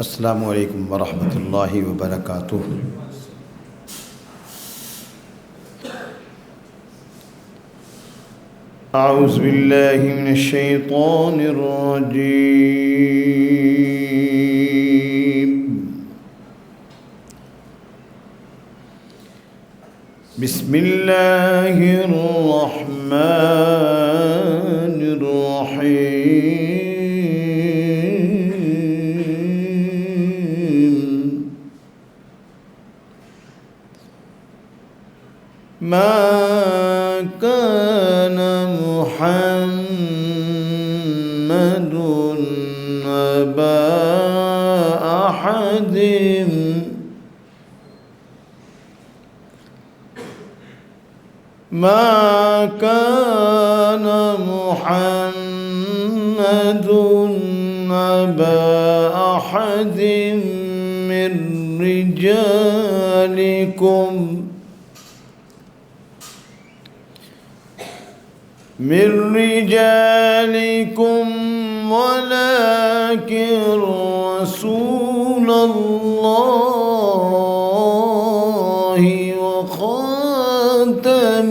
السلام عليكم ورحمة الله وبركاته. أعوذ بالله من الشيطان الرجيم. بسم الله الرحمن الرحيم. ما كان محمد أبا أحد ما كان محمد أبا أحد من رجالكم ولكن رسول الله وخاتم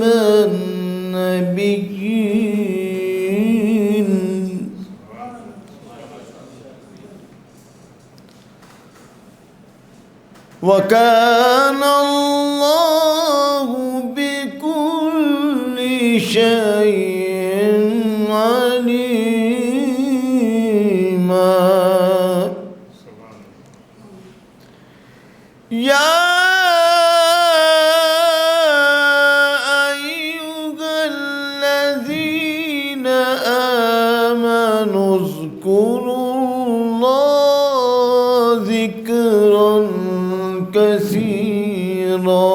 النبيين. وكان الله بكل شيء عليما. يا أيها الذين آمنوا اذكروا الله ذكرا كثيرا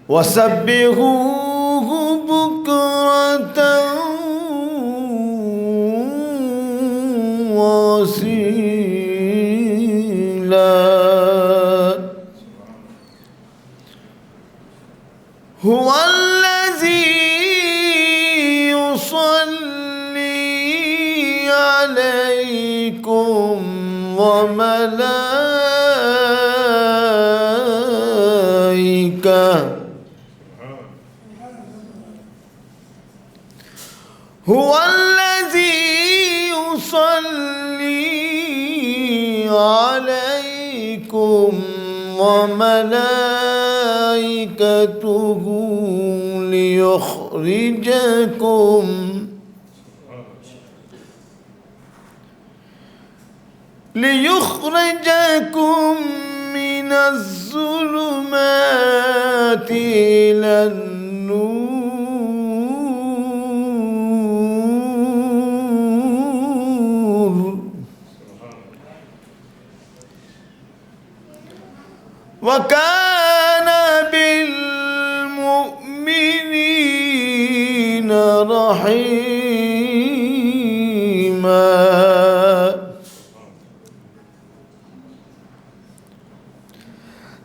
وسبحوه بكرة وأصيلا. هو الذي يصلي عليكم وملائكته هو الذي يصلي عليكم وملائكته ليخرجكم من الظلمات إلى النور. وكان بالمؤمنين رحيما.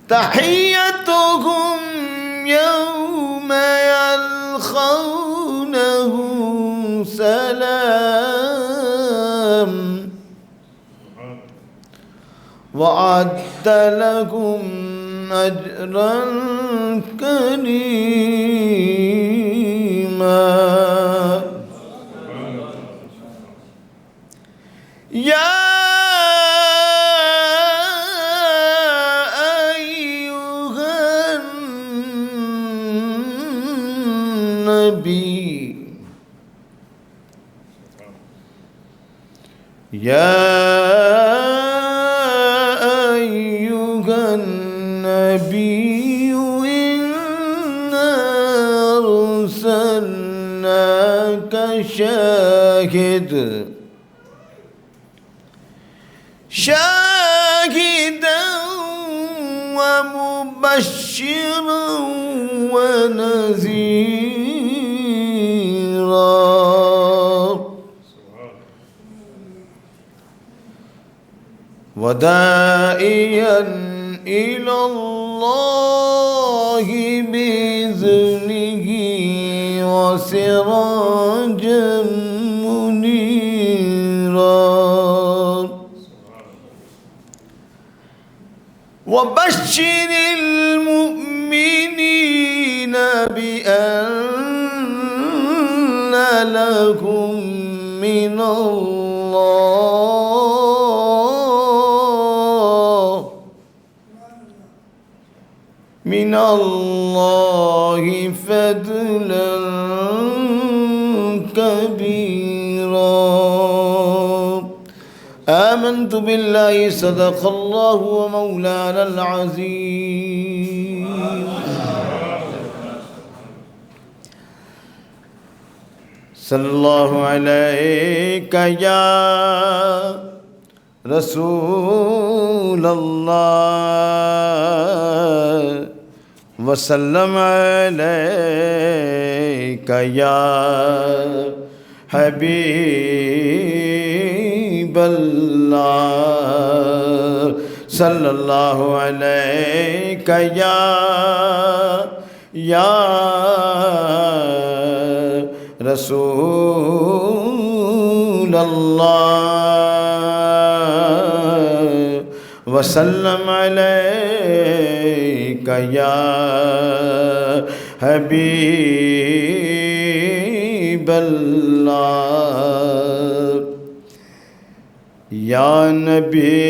تحيتهم يوم يلقونه سلام وأعد لهم أجرا كريما. يا أيها النبي إنا أرسلناك شاهدا ومبشرا ونذيرا وداعيا إلى الله بإذنه وسراجا منيرا. وبشر المؤمنين بأن لهم من الله فضلا كبيرا. آمنت بالله صدق الله ومولانا العظيم. صلی اللہ علیک یا رسول اللہ وسلم علیک یا حبیب اللہ صلی اللہ علیک یا رسول اللہ وسلم علیک یا حبیب اللہ. یا نبی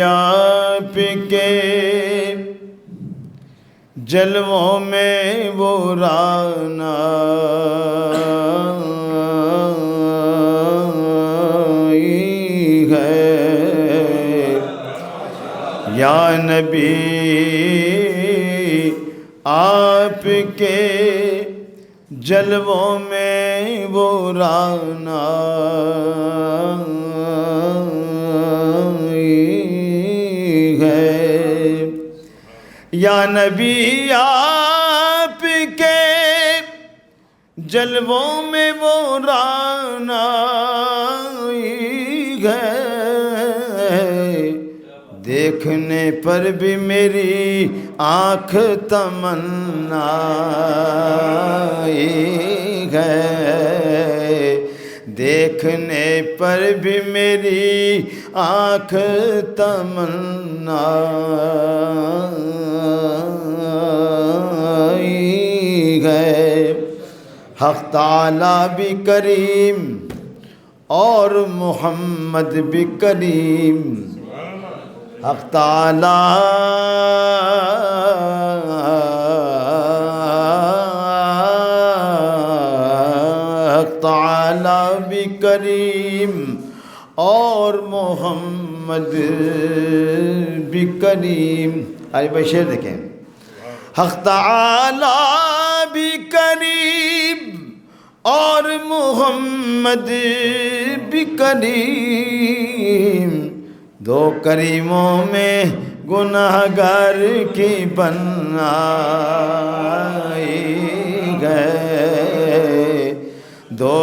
آپ کے جلووں میں وہ رعنائی ہے. یا نبی آپ کے جلووں میں وہ رعنائی ہے. یا نبی آپ کے جلووں میں وہ رعنائی ہے. دیکھنے پر بھی میری آنکھ تمنائی ہے. دیکھنے پر بھی میری آنکھ تمنائی ہے. حق تعالیٰ بھی کریم اور محمد بھی کریم. حق تعالیٰ بھی کریم اور محمد بھی کریم. آئیے بھائی شعر دیکھیں. حق تعالیٰ بھی کریم اور محمد بھی کریم. دو کریموں میں گناہگار کی بنائی گئے. دو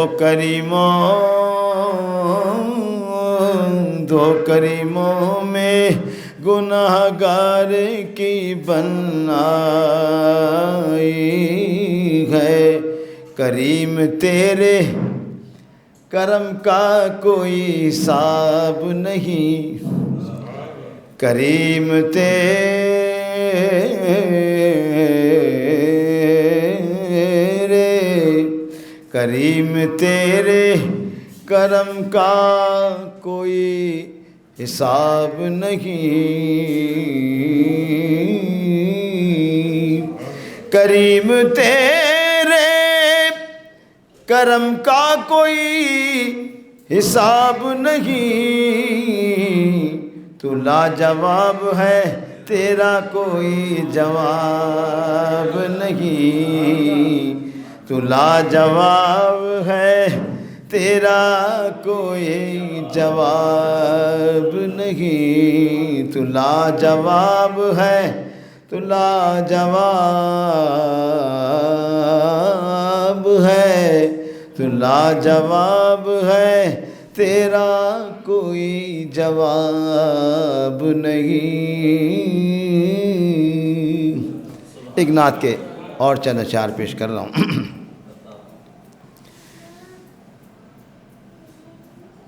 کریموں میں گناہگار کی بنائی ہے. کریم تیرے کرم کا کوئی حساب نہیں. کریم تیرے کرم کا کوئی حساب نہیں. کریم تیرے کرم کا کوئی حساب نہیں. تو لاجواب ہے تیرا کوئی جواب نہیں. تو لاجواب ہے تیرا کوئی جواب نہیں. تو لاجواب ہے تو لاجواب ہے تو لاجواب ہے تیرا کوئی جواب نہیں. ایک نعت کے اور چند اشعار پیش کر رہا ہوں.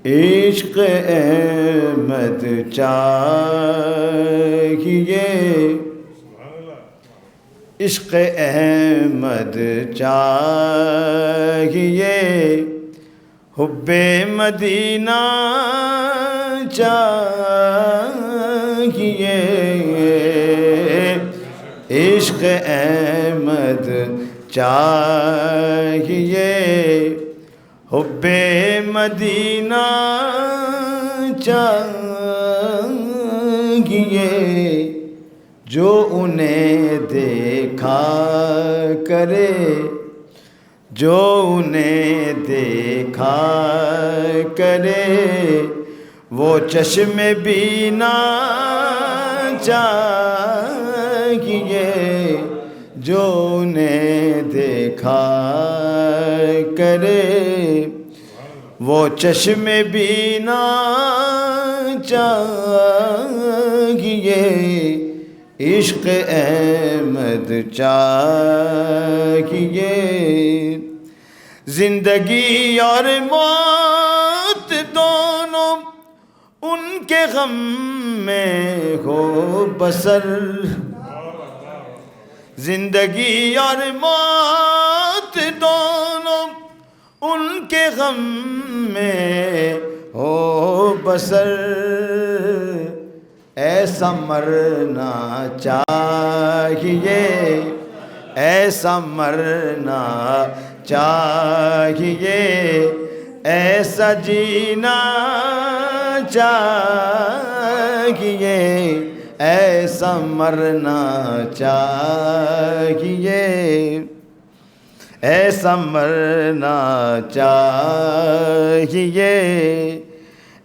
عشق احمد چاہیے، عشق احمد چاہیے، حب مدینہ چاہیے، عشق احمد چاہیے، حب مدینہ چاہیے، جو انہیں دیکھا کرے، جو انہیں دیکھا کرے، وہ چشم بینا چاہیے، جو انہیں دیکھا کرے، وہ چشم بینا چاہیے، عشق احمد چاہیے، زندگی اور موت دونوں ان کے غم میں ہو بسر، زندگی اور موت دونوں ان کے غم میں ہو بسر، ایسا مرنا چاہیے، ایسا مرنا چاہیے، ایسا جینا چاہیے، ایسا مرنا چاہیے، ایسا مرنا چاہیے،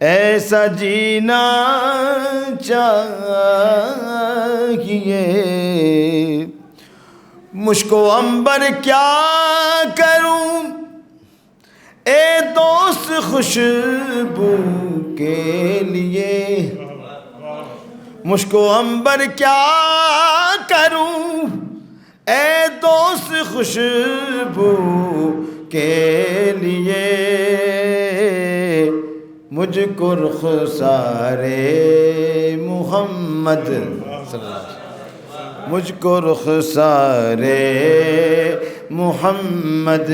ایسا جینا چاہیے، مجھ کو عنبر کیا کروں اے دوست خوشبو کے لیے، مجھ کو عنبر کیا کروں اے دوست خوشبو کے لیے، مجھ کو رخسار محمد صلی اللہ علیہ وسلم، مجھ کو رخسار محمد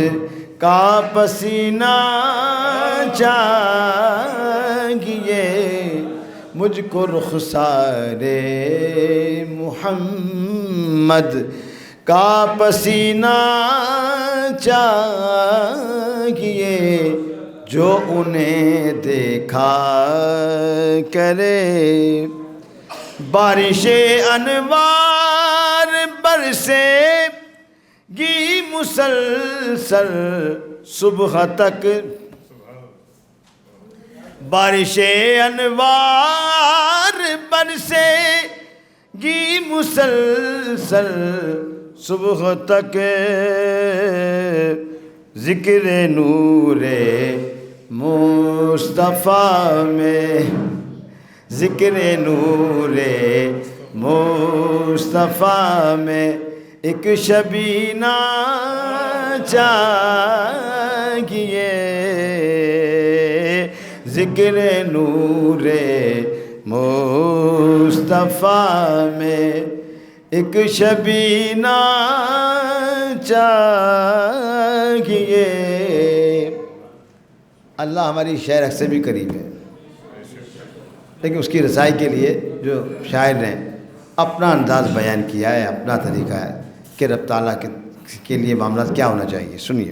کا پسینہ چاہیے، مجھ کو رخسار محمد کا پسینہ چاہیے، جو انہیں دیکھا کرے، بارش انوار برسے گی مسلسل صبح تک، بارش انوار برسے گی مسلسل صبح تک، ذکر نور مصطفیٰ میں، ذکر نور مصطفیٰ میں ایک شبینہ چاہیے، ذکر نور مصطفیٰ میں ایک شبینہ چاہیے۔ اللہ ہماری شاعر سے بھی قریب ہے، لیکن اس کی رسائی کے لیے جو شاعر نے اپنا انداز بیان کیا ہے، اپنا طریقہ ہے کہ رب تعالیٰ کے لیے معاملات کیا ہونا چاہیے۔ سنیے،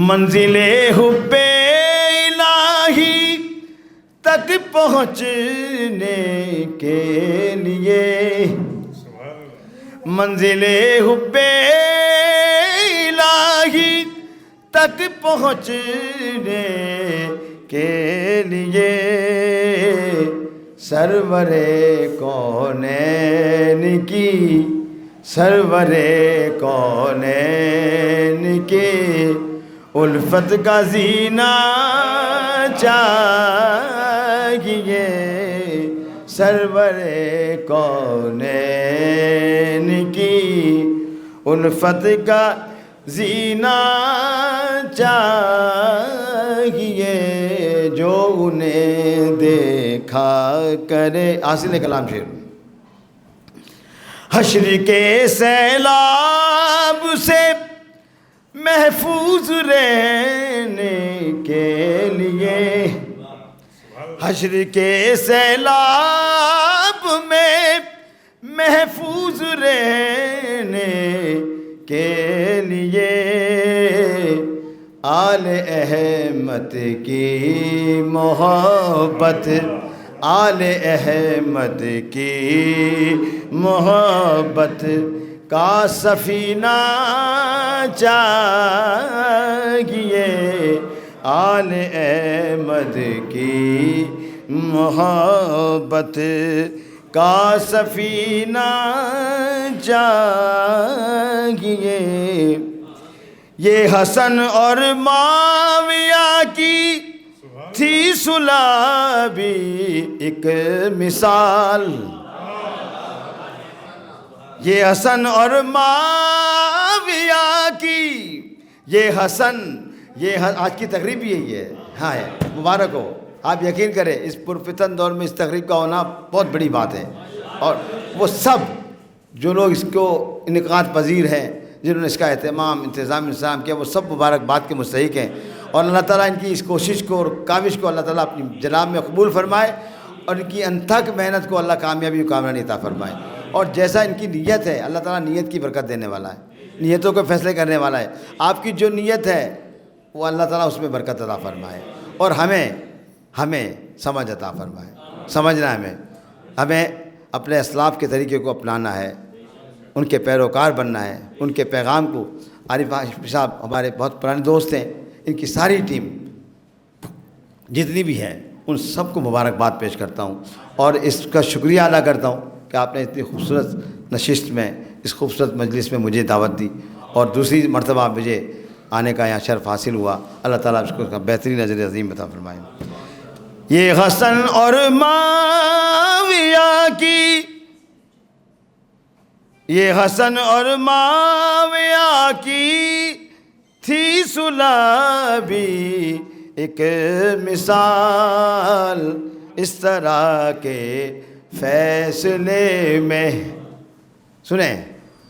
منزل حب الہی تک پہنچنے کے لیے، منزل حب الہی تک پہنچنے کے لیے، سرور کونین کی، سرور کونین کی الفت کا زینہ چاہیے، سرور کونین کی الفت کا زینہ چاہیے، انہیں دیکھا کرے. حاصل کلام شعر. حشر کے سیلاب سے محفوظ رہنے کے لیے, حشر کے سیلاب میں محفوظ رہنے کے لیے آل احمد کی محبت, آل احمد کی محبت کا سفینہ چاہیے, آل احمد کی محبت کا سفینہ چاہیے. یہ حسن اور معاویہ کی تھی صلح بھی ایک مثال, یہ حسن اور معاویہ کی, یہ حسن, یہ آج کی تقریب بھی یہی ہے. ہاں ہے, مبارک ہو. آپ یقین کریں اس پرفتن دور میں اس تقریب کا ہونا بہت بڑی بات ہے, اور وہ سب جو لوگ اس کو انعقاد پذیر ہیں, جنہوں نے اس کا اہتمام انتظام کیا, وہ سب مبارکباد کے مستحق ہیں. اور اللہ تعالیٰ ان کی اس کوشش کو اور کاوش کو اللہ تعالیٰ اپنی جناب میں قبول فرمائے, اور ان کی انتھک محنت کو اللہ کامیابی و کامرانی عطا فرمائے. اور جیسا ان کی نیت ہے, اللہ تعالیٰ نیت کی برکت دینے والا ہے, نیتوں کو فیصلے کرنے والا ہے. آپ کی جو نیت ہے وہ اللہ تعالیٰ اس میں برکت عطا فرمائے, اور ہمیں سمجھ عطا فرمائے. سمجھنا ہے ہمیں اپنے اسلاف کے طریقے کو اپنانا ہے, ان کے پیروکار بننا ہے, ان کے پیغام کو. عارف ہاشمی صاحب ہمارے بہت پرانے دوست ہیں, ان کی ساری ٹیم جتنی بھی ہے ان سب کو مبارکباد پیش کرتا ہوں, اور اس کا شکریہ ادا کرتا ہوں کہ آپ نے اتنی خوبصورت نشست میں, اس خوبصورت مجلس میں مجھے دعوت دی, اور دوسری مرتبہ مجھے آنے کا یہاں شرف حاصل ہوا. اللہ تعالیٰ اس کو بہترین اجر عظیم عطا فرمائے. یہ حسن اور معاویہ کی, یہ حسن اور معاویہ کی تھی صلح بھی ایک مثال, اس طرح کے فیصلے میں, سنیں,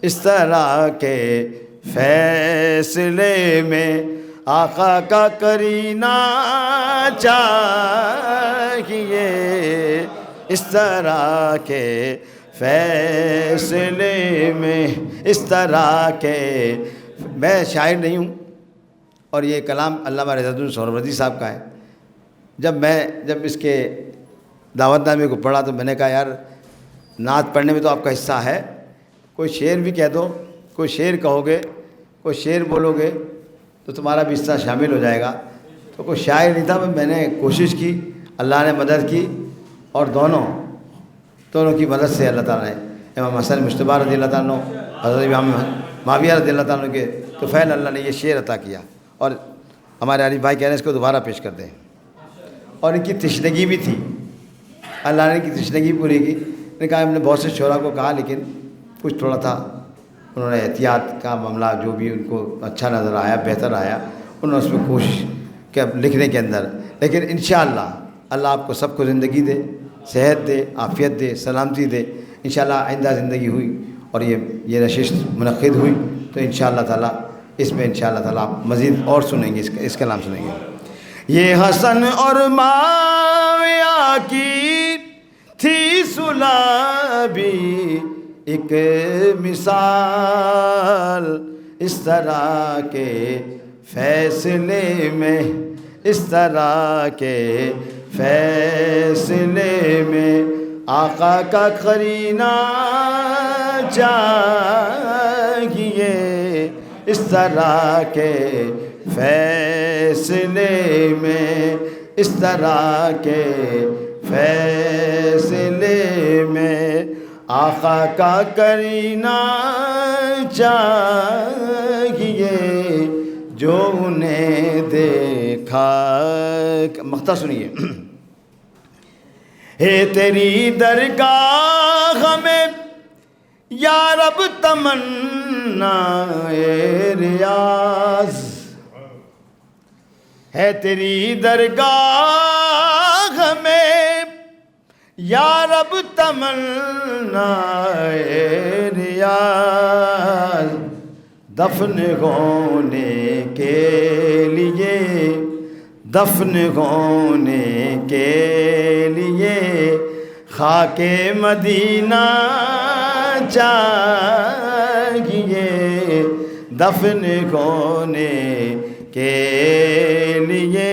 اس طرح کے فیصلے میں آقا کا کرینہ چاہیے, اس طرح کے فیصلے میں, اس طرح کے. میں شاعر نہیں ہوں, اور یہ کلام علامہ رضا الدین سہروردی صاحب کا ہے. جب اس کے دعوت نامے کو پڑھا تو میں نے کہا یار نعت پڑھنے میں تو آپ کا حصہ ہے, کوئی شعر بھی کہہ دو, کوئی شعر کہو گے, کوئی شعر بولو گے تو تمہارا بھی حصہ شامل ہو جائے گا. تو کوئی شاعر نہیں تھا, میں نے کوشش کی, اللہ نے مدد کی, اور دونوں کی مدد سے اللہ تعالیٰ نے امام حسن مجتبی رضی اللہ تعالیٰ عنہ, حضرت امام معاویہ رضی اللہ تعالیٰ عنہ کے طفیل اللہ نے یہ شعر عطا کیا, اور ہمارے عارف بھائی کہہ رہے ہیں اس کو دوبارہ پیش کر دیں. اور ان کی تشنگی بھی تھی, اللہ نے ان کی تشنگی پوری کی. نے کہا ہم نے بہت سے شعراء کو کہا, لیکن کچھ تھوڑا تھا, انہوں نے احتیاط کا معاملہ جو بھی ان کو اچھا نظر آیا, بہتر آیا, انہوں نے اس میں کوشش کیا لکھنے کے اندر. لیکن انشاءاللہ اللہ آپ کو سب کو زندگی دے, صحت دے, عافیت دے, سلامتی دے. انشاءاللہ آئندہ زندگی ہوئی اور یہ نشست منعقد ہوئی تو انشاءاللہ تعالیٰ اس میں انشاءاللہ تعالیٰ آپ مزید اور سنیں گے, اس کا نام سنیں گے. یہ حسن اور معاویہ کی تھی صلح بھی ایک مثال, اس طرح کے فیصلے میں, اس طرح کے فیصلے میں آقا کا قرینہ چاہیے, اس طرح کے فیصلے میں, اس طرح کے فیصلے میں آقا کا قرینہ چاہیے, جو انہیں دیکھا. مقطع سنیے. ہے تیری درگاہ میں یا رب تمنا ریاض, ہے تیری درگاہ ہمیں یا رب تمنا ریاض دفن ہونے کے لیے، دفن ہونے کے لیے خاک مدینہ چاہیے، دفن ہونے کے لیے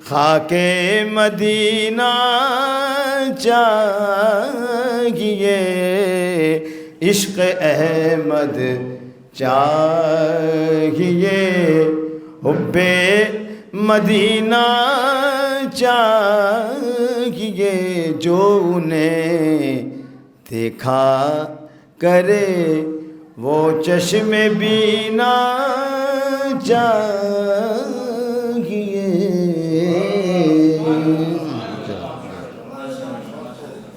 خاک مدینہ چاہیے، عشق احمد چاہیے، حب مدینہ چاہیے، جو انہیں دیکھا کرے وہ چشم بینا چاہیے۔